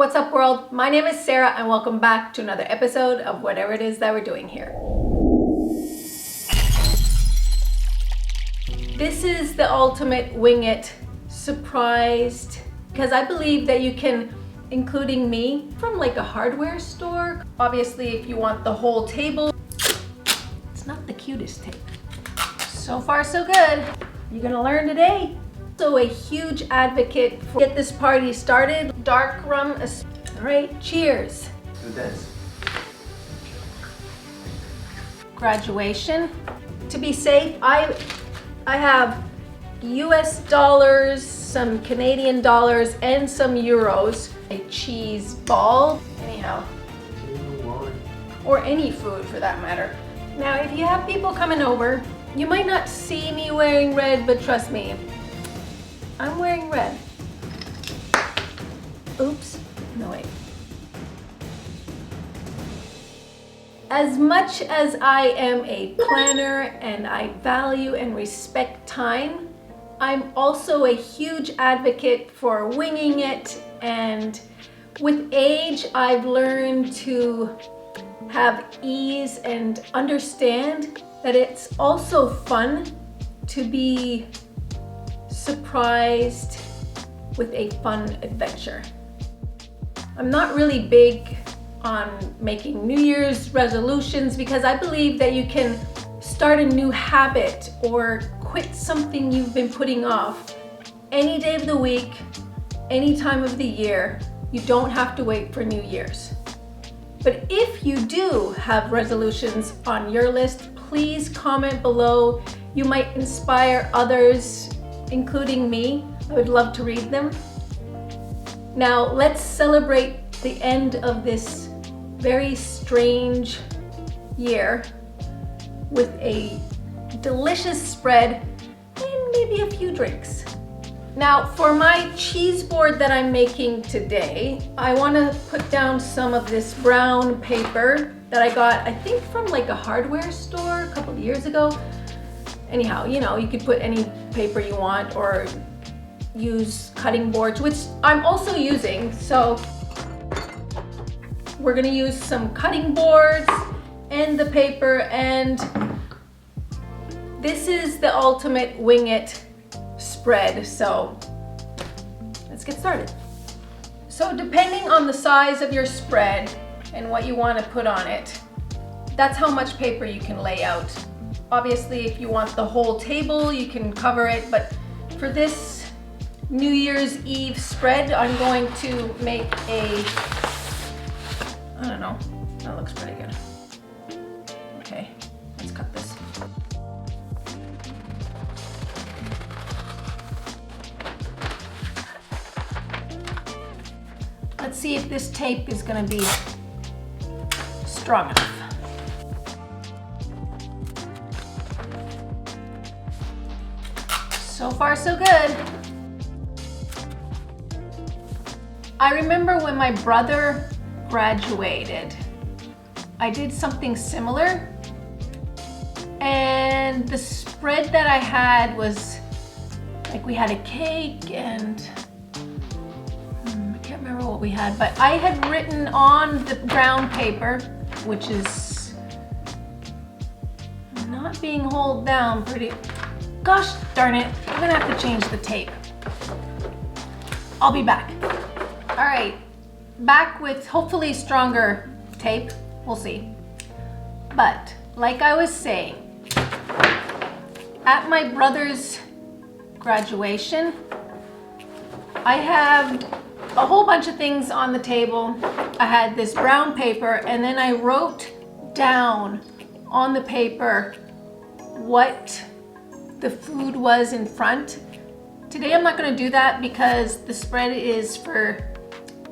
What's up, world? My name is Sarah and welcome back to another episode of whatever it is that we're doing here. This is the ultimate wing it surprised, because I believe that you can, including me, from like a hardware store. Obviously, if you want the whole table, it's not the cutest tape. So far, so good. You're gonna learn today. So a huge advocate for get this party started. Dark rum, all right, cheers. To this. Graduation. To be safe, I have US dollars, some Canadian dollars, and some euros. A cheese ball, anyhow. Or any food for that matter. Now, if you have people coming over, you might not see me wearing red, but trust me, I'm wearing red. Oops, no wait. As much as I am a planner and I value and respect time, I'm also a huge advocate for winging it, and with age, I've learned to have ease and understand that it's also fun to be surprised with a fun adventure. I'm not really big on making New Year's resolutions because I believe that you can start a new habit or quit something you've been putting off any day of the week, any time of the year. You don't have to wait for New Year's. But if you do have resolutions on your list, please comment below. You might inspire others, including me. I would love to read them. Now let's celebrate the end of this very strange year with a delicious spread and maybe a few drinks. Now for my cheese board that I'm making today, I want to put down some of this brown paper that I got, I think from like a hardware store a couple of years ago. Anyhow, you know, you could put any paper you want or use cutting boards, which I'm also using. So we're gonna use some cutting boards and the paper, and this is the ultimate wing it spread. So let's get started. So depending on the size of your spread and what you want to put on it, that's how much paper you can lay out. Obviously, if you want the whole table, you can cover it, but for this New Year's Eve spread, I'm going to make a, I don't know, that looks pretty good. Okay, let's cut this. Let's see if this tape is going to be strong enough. So far, so good. I remember when my brother graduated, I did something similar, and the spread that I had was like we had a cake and I can't remember what we had, but I had written on the brown paper, which is not being held down pretty. Gosh darn it, I'm gonna have to change the tape. I'll be back. All right, back with hopefully stronger tape, we'll see. But like I was saying, at my brother's graduation, I have a whole bunch of things on the table. I had this brown paper, and then I wrote down on the paper what the food was in front. Today I'm not going to do that because the spread is for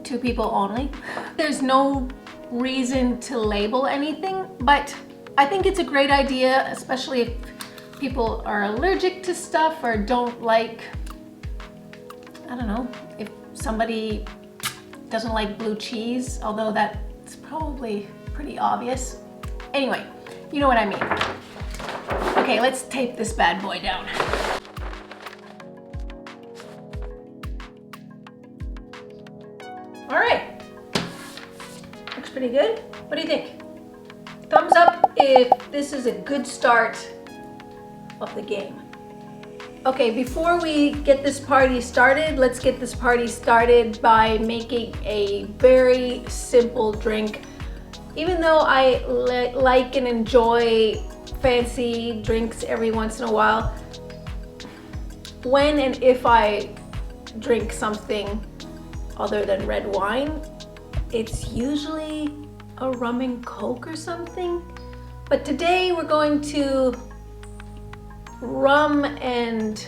2 people only. There's no reason to label anything, but I think it's a great idea, especially if people are allergic to stuff or don't like, I don't know, if somebody doesn't like blue cheese, although that's probably pretty obvious. Anyway, you know what I mean. Okay, let's tape this bad boy down. All right, pretty good. What do you think? Thumbs up if this is a good start of the game. Okay, before we get this party started, let's get this party started by making a very simple drink. Even though I like and enjoy fancy drinks every once in a while, when and if I drink something other than red wine, it's usually a rum and coke or something. But today we're going to rum and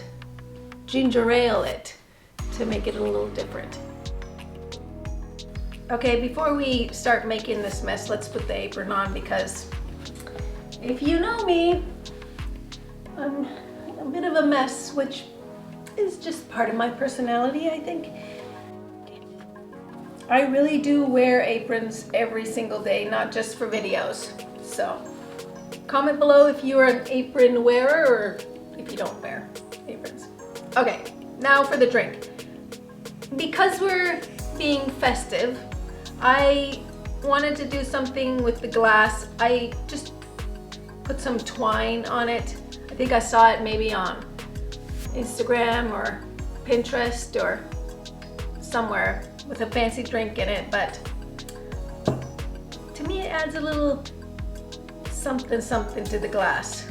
ginger ale it to make it a little different. Okay, before we start making this mess, let's put the apron on, because if you know me, I'm a bit of a mess, which is just part of my personality, I think. I really do wear aprons every single day, not just for videos. So comment below if you are an apron wearer or if you don't wear aprons. Okay, now for the drink. Because we're being festive, I wanted to do something with the glass. I just put some twine on it. I think I saw it maybe on Instagram or Pinterest or somewhere with a fancy drink in it, but to me it adds a little something to the glass.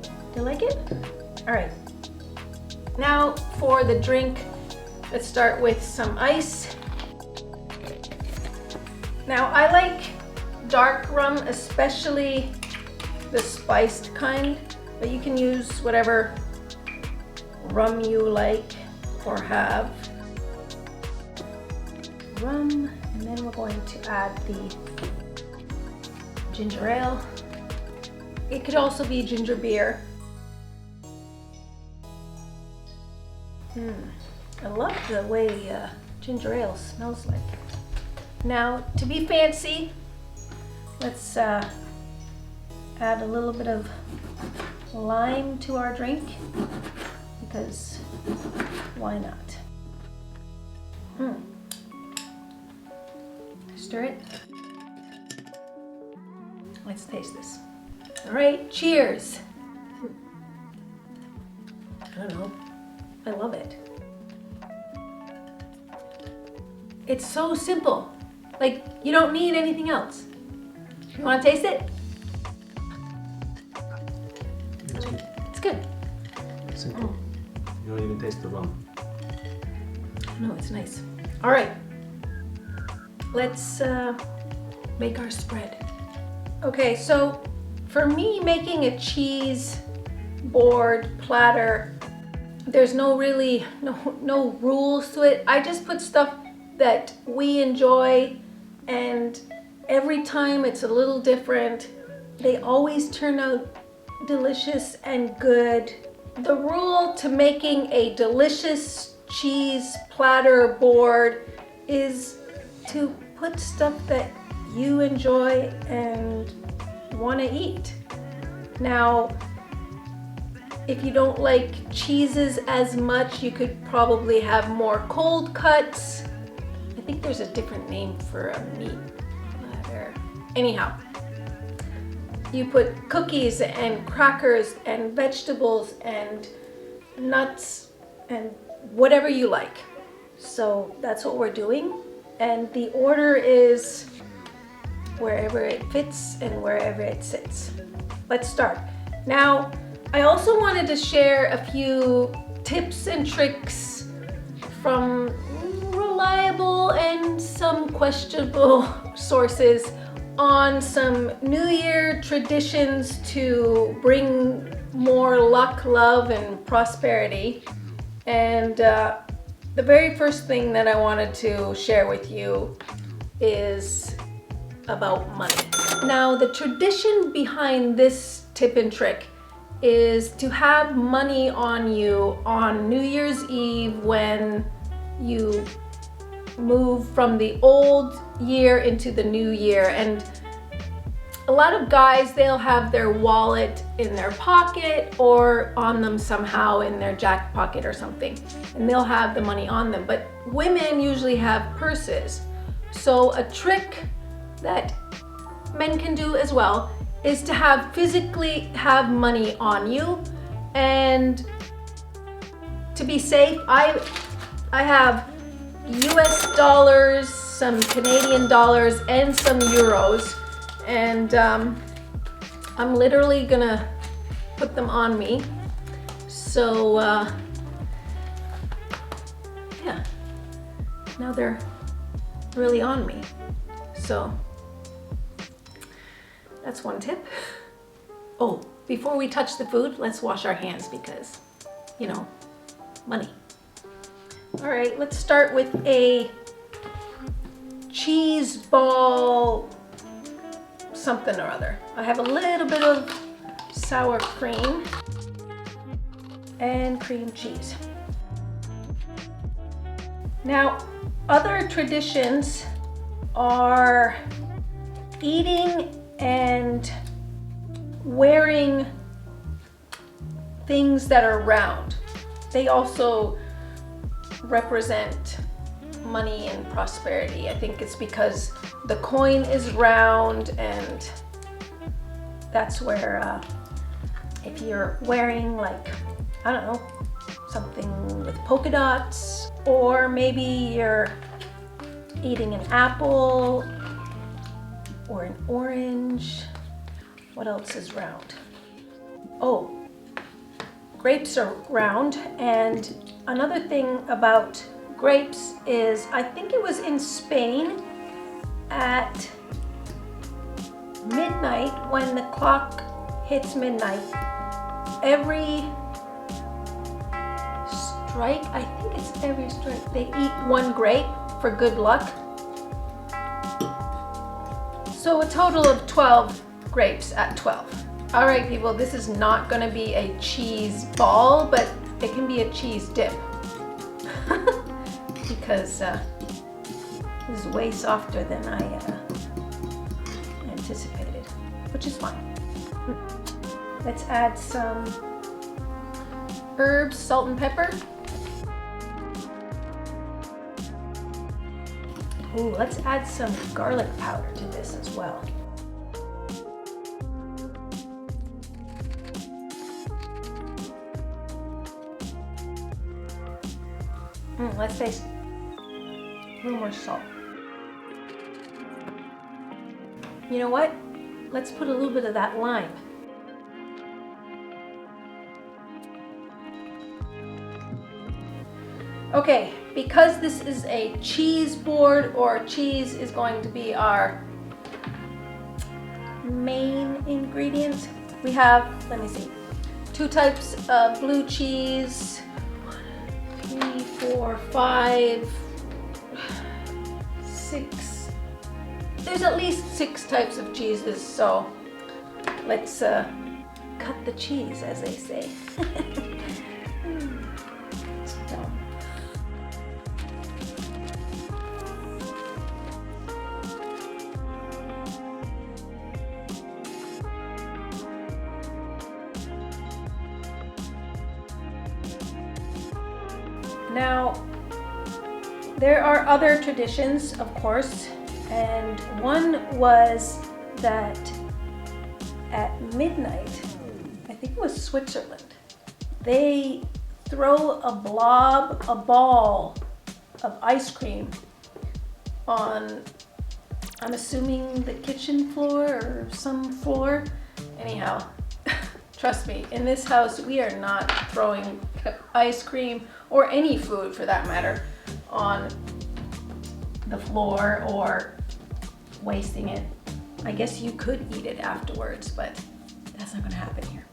Do you like it? All right. Now for the drink, let's start with some ice. Now I like dark rum, especially the spiced kind, but you can use whatever rum you like or have. Rum, and then we're going to add the ginger ale. It could also be ginger beer. I love the way ginger ale smells like. Now, to be fancy, let's add a little bit of lime to our drink, because why not? Stir it. Let's taste this. All right, cheers. I don't know, I love it. It's so simple. Like, you don't need anything else. You want to taste it? It's good. It's good. Simple. You don't even taste the rum. No, it's nice. All right. Let's make our spread. Okay, so for me, making a cheese board platter, there's no rules to it. I just put stuff that we enjoy, and every time it's a little different. They always turn out delicious and good. The rule to making a delicious cheese platter board is to put stuff that you enjoy and want to eat. Now, if you don't like cheeses as much, you could probably have more cold cuts. I think there's a different name for a meat platter. Anyhow, you put cookies and crackers and vegetables and nuts and whatever you like. So that's what we're doing. And the order is wherever it fits and wherever it sits. Let's start. Now, I also wanted to share a few tips and tricks from reliable and some questionable sources on some New Year traditions to bring more luck, love, and prosperity. And the very first thing that I wanted to share with you is about money. Now, the tradition behind this tip and trick is to have money on you on New Year's Eve when you move from the old year into the new year. And a lot of guys, they'll have their wallet in their pocket or on them somehow in their jacket pocket or something, and they'll have the money on them. But women usually have purses. So a trick that men can do as well is to physically have money on you. And to be safe, I have US dollars, some Canadian dollars, and some euros. And I'm literally gonna put them on me. So yeah, now they're really on me. So that's one tip. Oh, before we touch the food, let's wash our hands because, you know, money. All right, let's start with a cheese ball something or other. I have a little bit of sour cream and cream cheese. Now, other traditions are eating and wearing things that are round. They also represent money and prosperity. I think it's because the coin is round, and that's where if you're wearing, like, I don't know, something with polka dots, or maybe you're eating an apple or an orange. What else is round? Oh, grapes are round. And another thing about grapes is, I think it was in Spain at midnight, when the clock hits midnight, every strike, I think it's every strike, they eat one grape for good luck. So a total of 12 grapes at 12. All right, people, this is not gonna be a cheese ball, but it can be a cheese dip. Because this is way softer than I anticipated, which is fine. Let's add some herbs, salt and pepper. Ooh, let's add some garlic powder to this as well. Let's taste a little more salt. You know what? Let's put a little bit of that lime. Okay, because this is a cheese board, or cheese is going to be our main ingredient, we have, let me see, 2 types of blue cheese, 3, 4, 5, 6. There's at least 6 types of cheeses, so let's cut the cheese, as they say. It's dumb. Now, there are other traditions, of course, and one was that at midnight, I think it was Switzerland, they throw a ball of ice cream on, I'm assuming, the kitchen floor or some floor. Anyhow, trust me, in this house, we are not throwing ice cream, or any food for that matter, on the floor or wasting it. I guess you could eat it afterwards, but that's not gonna happen here.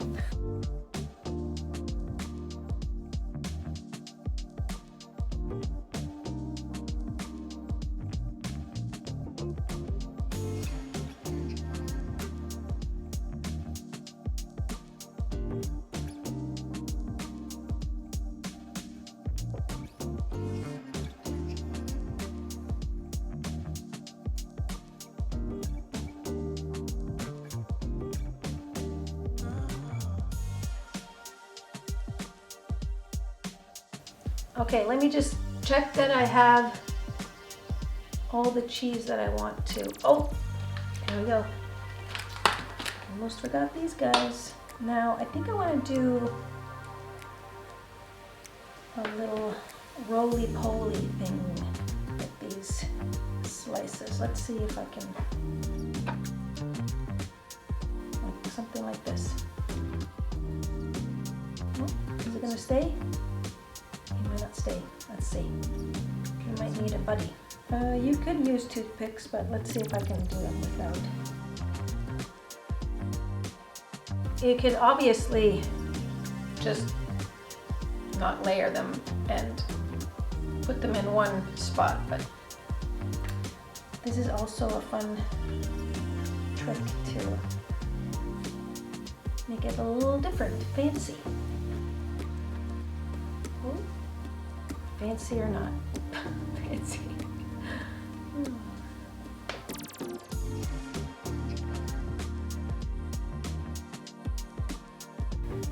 Okay, let me just check that I have all the cheese that I want to. Oh, There we go. Almost forgot these guys. Now, I think I want to do a little roly-poly thing with these slices. Let's see if I can, like something like this. Oh, is it going to stay? It might not stay. Let's see. You might need a buddy. You could use toothpicks, but let's see if I can do it without. You could obviously just not layer them and put them in one spot, but this is also a fun trick to make it a little different, fancy. Ooh. Fancy or not? Fancy.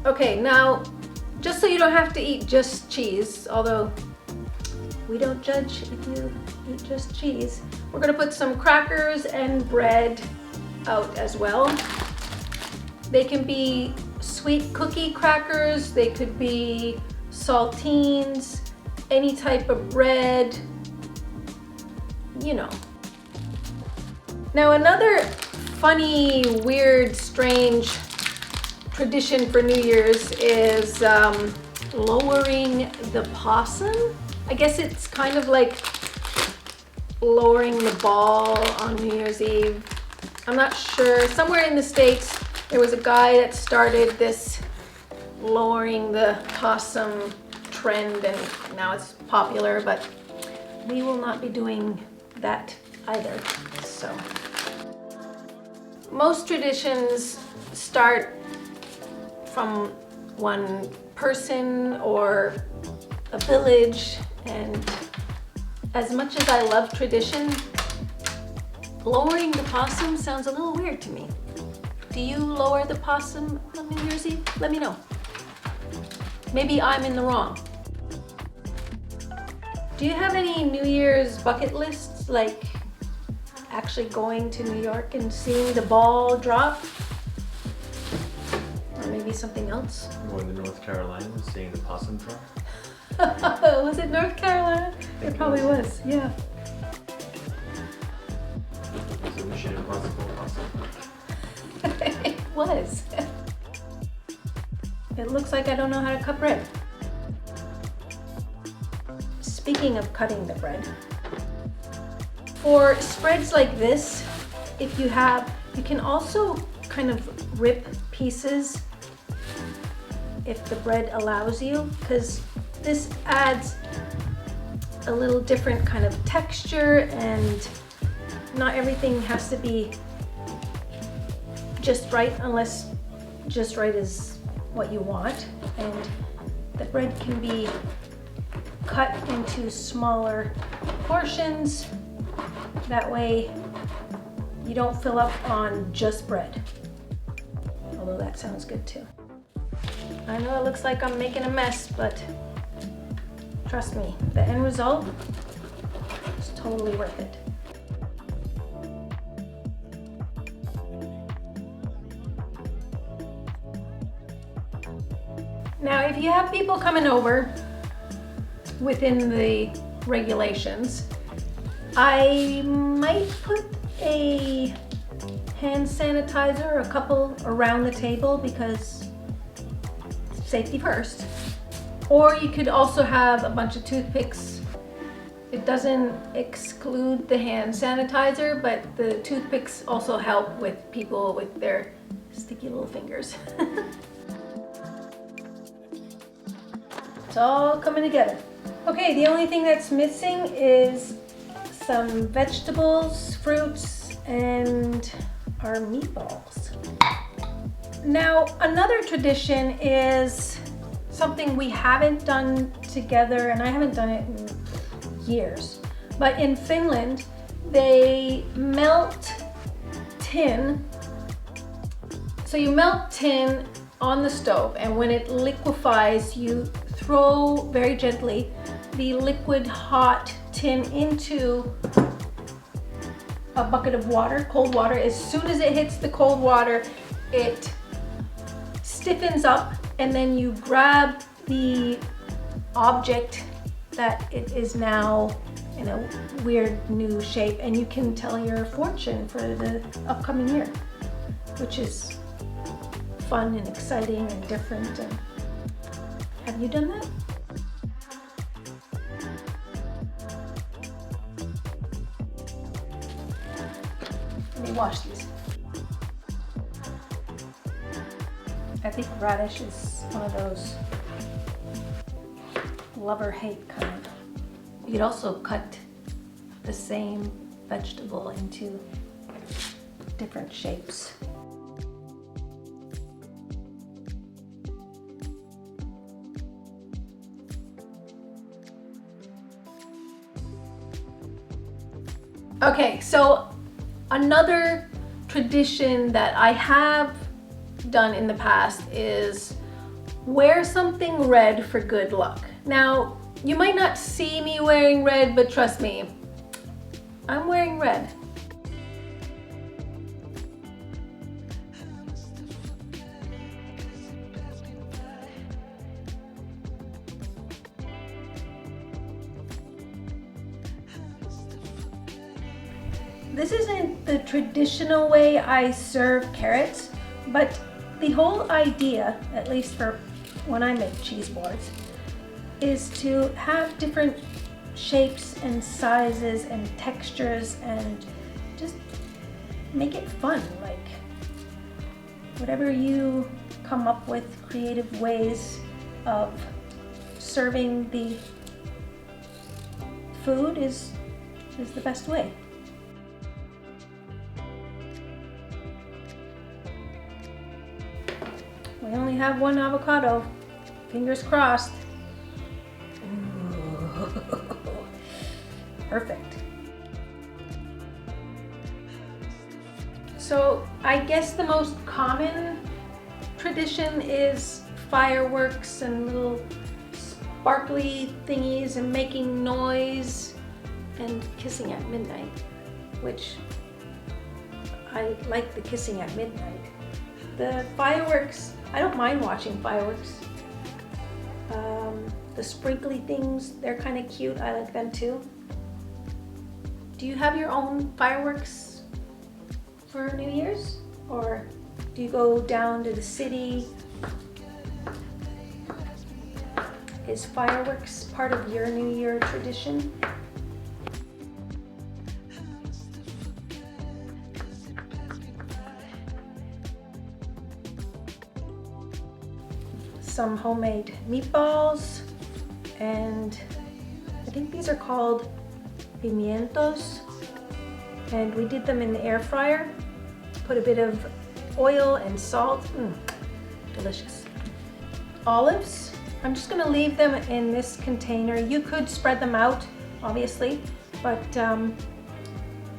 Okay, now, just so you don't have to eat just cheese, although we don't judge if you eat just cheese, we're gonna put some crackers and bread out as well. They can be sweet cookie crackers, they could be saltines, any type of bread, you know. Now, another funny, weird, strange tradition for New Year's is lowering the possum. I guess it's kind of like lowering the ball on New Year's Eve. I'm not sure. Somewhere in the States, there was a guy that started this lowering the possum trend, and now it's popular, but we will not be doing that either. So most traditions start from one person or a village, and as much as I love tradition, lowering the possum sounds a little weird to me. Do you lower the possum on New Year's Eve? Let me know. Maybe I'm in the wrong. Do you have any New Year's bucket lists, like actually going to New York and seeing the ball drop? Maybe something else? Going to North Carolina and seeing the possum drop? Was it North Carolina? It probably was, yeah. It's a Mission Impossible possum. It was. It looks like I don't know how to cut bread. Speaking of cutting the bread, for spreads like this, if you have, you can also kind of rip pieces if the bread allows you, because this adds a little different kind of texture, and not everything has to be just right unless just right is what you want. And the bread can be cut into smaller portions. That way you don't fill up on just bread, although that sounds good too. I know it looks like I'm making a mess, but trust me, the end result is totally worth it. Now, if you have people coming over within the regulations, I might put a hand sanitizer, a couple around the table, because safety first. Or you could also have a bunch of toothpicks. It doesn't exclude the hand sanitizer, but the toothpicks also help with people with their sticky little fingers. It's all coming together. Okay, the only thing that's missing is some vegetables, fruits, and our meatballs. Now, another tradition is something we haven't done together, and I haven't done it in years. But in Finland, they melt tin. So you melt tin on the stove, and when it liquefies, you throw very gently the liquid hot tin into a bucket of water, cold water. As soon as it hits the cold water, it stiffens up, and then you grab the object that it is now in a weird new shape, and you can tell your fortune for the upcoming year, which is fun and exciting and different. And have you done that? Let me wash these. I think radish is one of those love or hate kind of. You could also cut the same vegetable into different shapes. Okay, so another tradition that I have done in the past is wear something red for good luck. Now, you might not see me wearing red, but trust me, I'm wearing red. This isn't the traditional way I serve carrots, but the whole idea, at least for when I make cheese boards, is to have different shapes and sizes and textures and just make it fun. Like, whatever you come up with, creative ways of serving the food is the best way. We only have one avocado. Fingers crossed. Ooh. Perfect. So I guess the most common tradition is fireworks and little sparkly thingies and making noise and kissing at midnight, which I like the kissing at midnight. The fireworks, I don't mind watching fireworks. The sprinkly things, they're kind of cute. I like them too. Do you have your own fireworks for New Year's? Or do you go down to the city? Is fireworks part of your New Year tradition? Some homemade meatballs, and I think these are called pimientos, and we did them in the air fryer. Put a bit of oil and salt. Delicious. Olives, I'm just going to leave them in this container. You could spread them out, obviously, but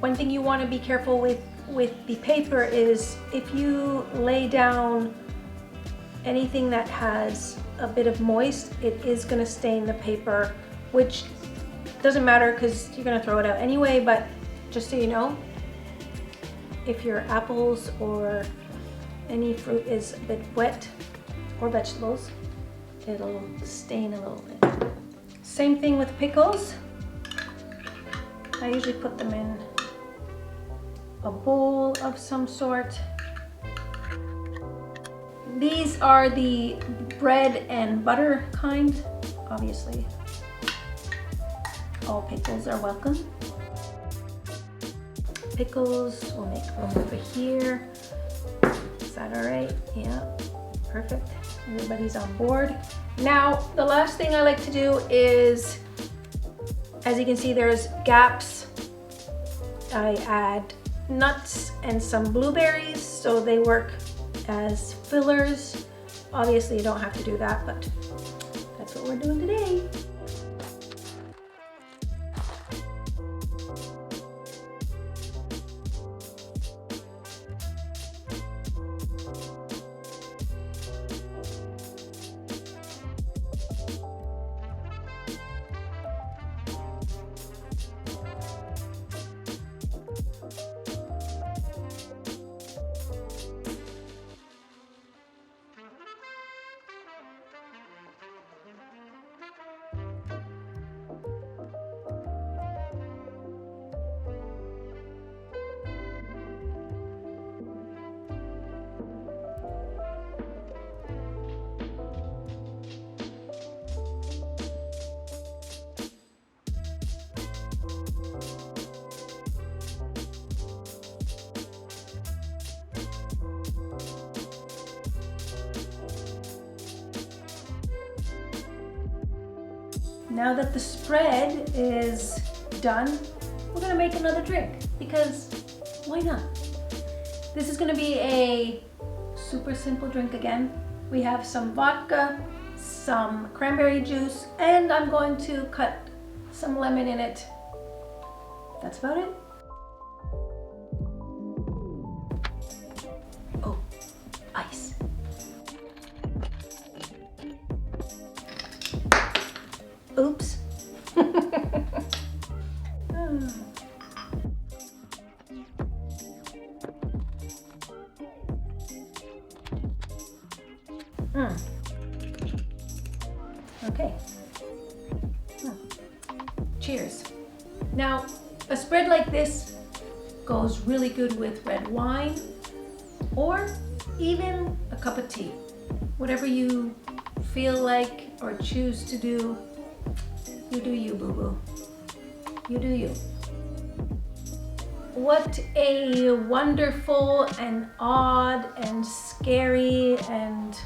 one thing you want to be careful with the paper is if you lay down anything that has a bit of moist, it is going to stain the paper, which doesn't matter because you're going to throw it out anyway. But just so you know, if your apples or any fruit is a bit wet, or vegetables, it'll stain a little bit. Same thing with pickles. I usually put them in a bowl of some sort. These are the bread and butter kind. Obviously, all pickles are welcome. Pickles, we'll make room over here. Is that all right? Yeah, perfect. Everybody's on board. Now, the last thing I like to do is, as you can see, there's gaps. I add nuts and some blueberries, so they work as fillers. Obviously, you don't have to do that, but that's what we're doing today. now that the spread is done, we're gonna make another drink because why not? This is gonna be a super simple drink again. We have some vodka, some cranberry juice, and I'm going to cut some lemon in it. That's about it. Oh, ice. Oops. Okay. Cheers. Now, a spread like this goes really good with red wine or even a cup of tea. Whatever you feel like or choose to do, you do you, boo-boo. You do you. What a wonderful and odd and scary and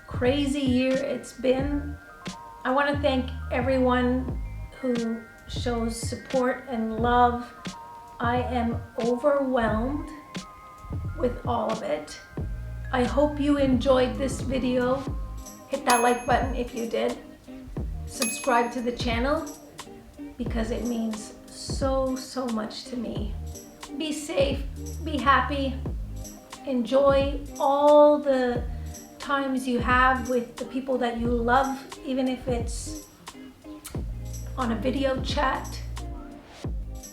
crazy year it's been. I want to thank everyone who shows support and love. I am overwhelmed with all of it. I hope you enjoyed this video. Hit that like button if you did. Subscribe to the channel because it means so much to me. Be safe, be happy, enjoy all the times you have with the people that you love, even if it's on a video chat.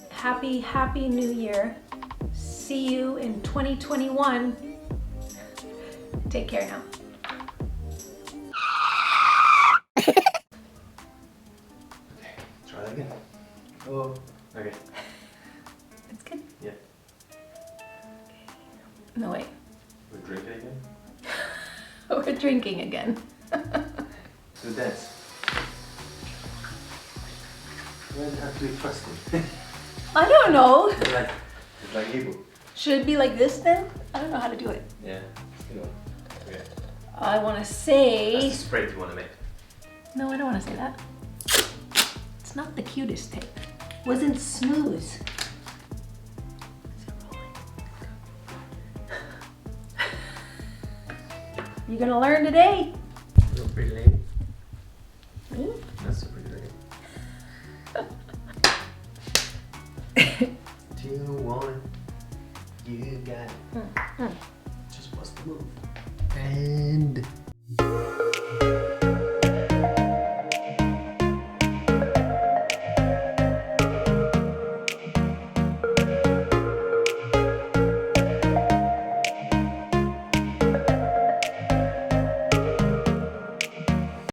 Happy New Year. See you in 2021. Take care now. Try that again. Oh, okay. It's good. Yeah. No, wait. We're drinking again? We're drinking again. Do dance. Why does it have to be twisted? I don't know. It's like evil. Should it be like this then? I don't know how to do it. Yeah, you know. Okay. I want to say... That's the spread you want to make. No, I don't want to say that. It's not the cutest tape. Wasn't smooth. Is it rolling? You're gonna learn today. You're a pretty lady. Me? That's a pretty lady. 2, 1, you got it.